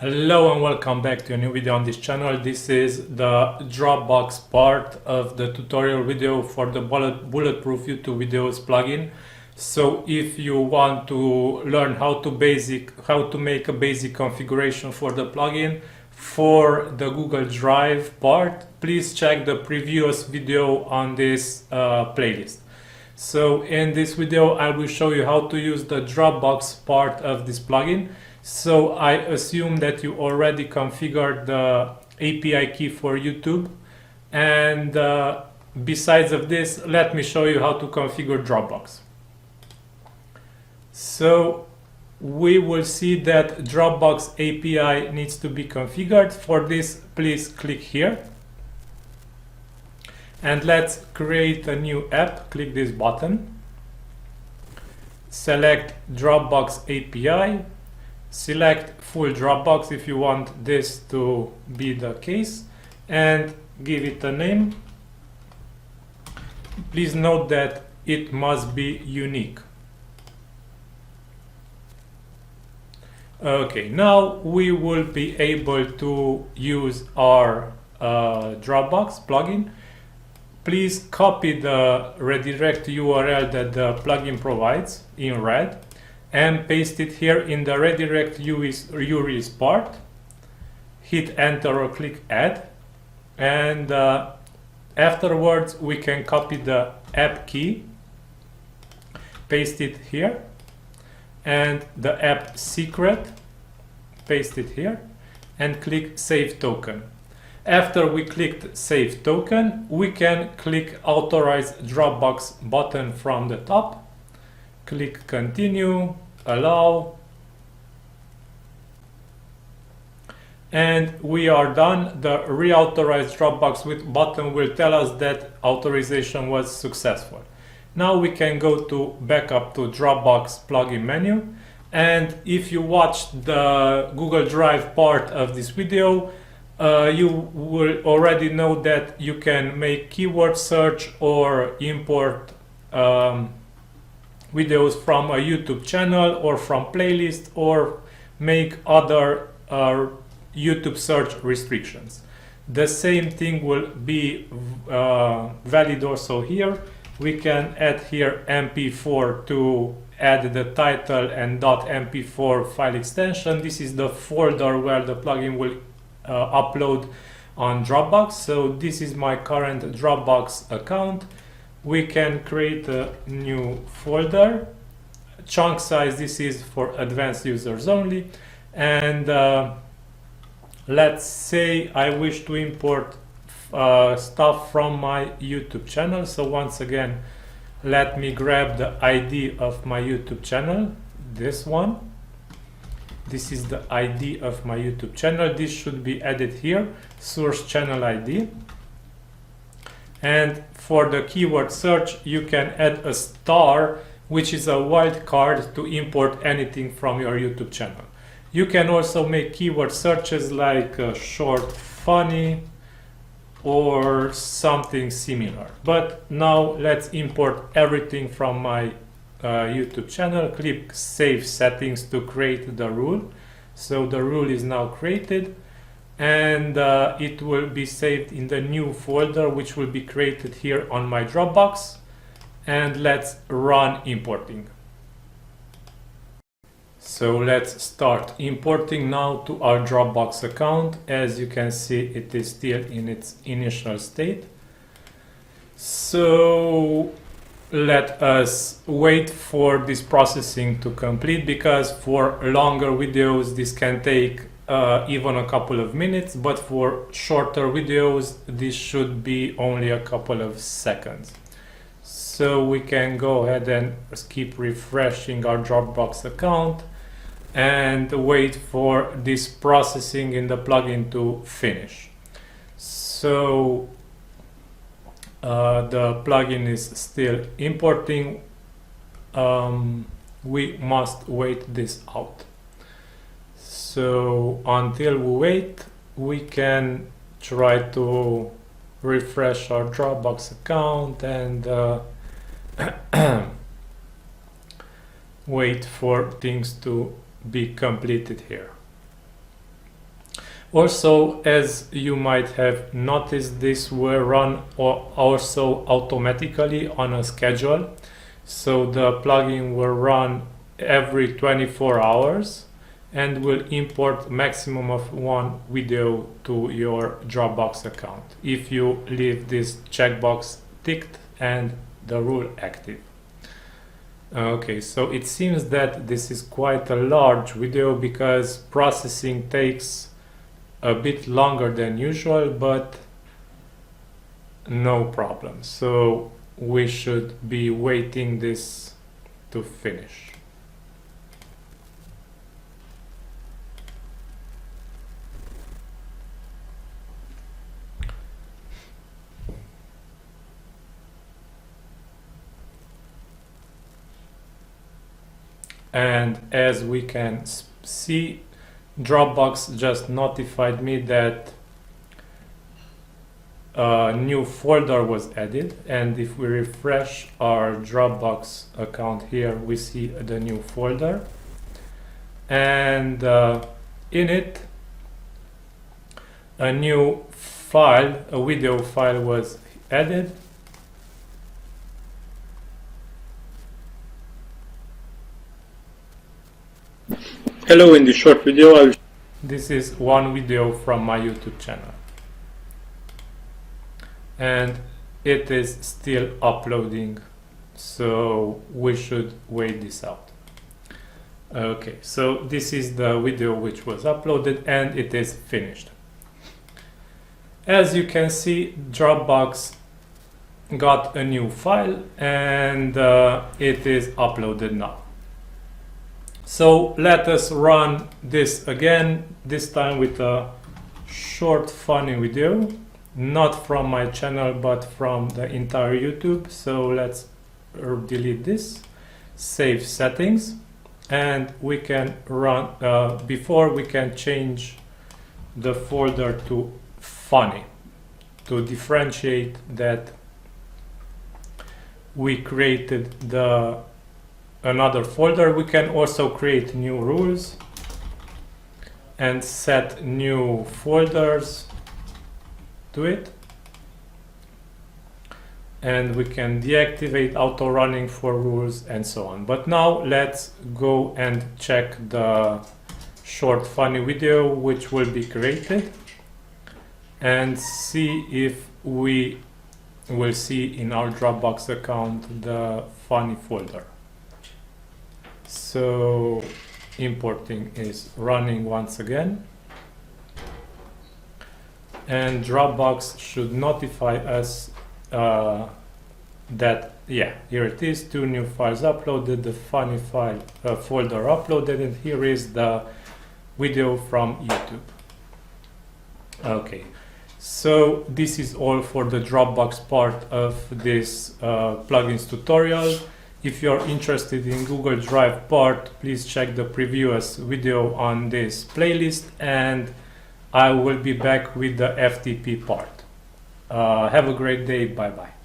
Hello and welcome back to a new video on this channel. This is the Dropbox part of the tutorial video for the Bulletproof YouTube videos plugin. So if you want to learn how to make a basic configuration for the plugin for the Google Drive part, please check the previous video on this playlist. So in this video I will show you how to use the Dropbox part of this plugin. So I assume that you already configured the API key for YouTube, and besides of this, let me show you how to configure Dropbox. So we will see that Dropbox API needs to be configured. For this, please click here and let's create a new app. Click this button, select Dropbox API, select full Dropbox if you want this to be the case, and give it a name. Please note that it must be unique. Okay, now we will be able to use our Dropbox plugin. Please copy the redirect URL that the plugin provides in red and paste it here in the redirect URLs part. Hit enter or click add, and afterwards we can copy the app key, paste it here, and the app secret, paste it here, and click save token. After we clicked save token, we can click authorize Dropbox button from the top. Click continue, allow, and we are done. The reauthorize Dropbox with button will tell us that authorization was successful. Now we can go to backup to Dropbox plugin menu, and if you watched the Google Drive part of this video, you will already know that you can make keyword search or import videos from a YouTube channel or from playlist, or make other YouTube search restrictions. The same thing will be valid also here. We can add here MP4 to add the title and .mp4 file extension. This is the folder where the plugin will upload on Dropbox. So this is my current Dropbox account. We can create a new folder. Chunk size, this is for advanced users only. And let's say I wish to import stuff from my YouTube channel. So once again, let me grab the ID of my YouTube channel, this one. This is the ID of my YouTube channel. This should be added here, source channel ID. And for the keyword search, you can add a star, which is a wildcard to import anything from your YouTube channel. You can also make keyword searches like short funny or something similar. But now let's import everything from my YouTube channel. Click save settings to create the rule. So the rule is now created, and it will be saved in the new folder, which will be created here on my Dropbox. And let's run importing. So let's start importing now to our Dropbox account. As you can see, it is still in its initial state. So let us wait for this processing to complete, because for longer videos this can take even a couple of minutes, but for shorter videos this should be only a couple of seconds. So we can go ahead and keep refreshing our Dropbox account and wait for this processing in the plugin to finish. So the plugin is still importing. We must wait this out. So until we wait, we can try to refresh our Dropbox account and wait for things to be completed here. Also, as you might have noticed, this will run also automatically on a schedule. So the plugin will run every 24 hours and will import maximum of 1 video to your Dropbox account if you leave this checkbox ticked and the rule active. Okay, so it seems that this is quite a large video because processing takes a bit longer than usual, but no problem. So we should be waiting this to finish. And as we can see, Dropbox just notified me that a new folder was added, and if we refresh our Dropbox account here, we see the new folder, and in it a new file, a video file was added. Hello, in this short video This is one video from my YouTube channel and it is still uploading, so we should wait this out. Okay, so this is the video which was uploaded and it is finished. As you can see, Dropbox got a new file and it is uploaded now. So let us run this again, this time with a short funny video, not from my channel but from the entire YouTube. So let's delete this, save settings, and we can run, before we can change the folder to funny to differentiate that we created another folder. We can also create new rules and set new folders to it, and we can deactivate auto running for rules and so on. But now let's go and check the short funny video which will be created and see if we will see in our Dropbox account the funny folder. So importing is running once again, and Dropbox should notify us that, yeah, here it is, 2 new files uploaded, the funny file folder uploaded, and here is the video from YouTube. Okay, so this is all for the Dropbox part of this plugins tutorial. If you're interested in Google Drive part, please check the previous video on this playlist, and I will be back with the FTP part. Have a great day. Bye bye.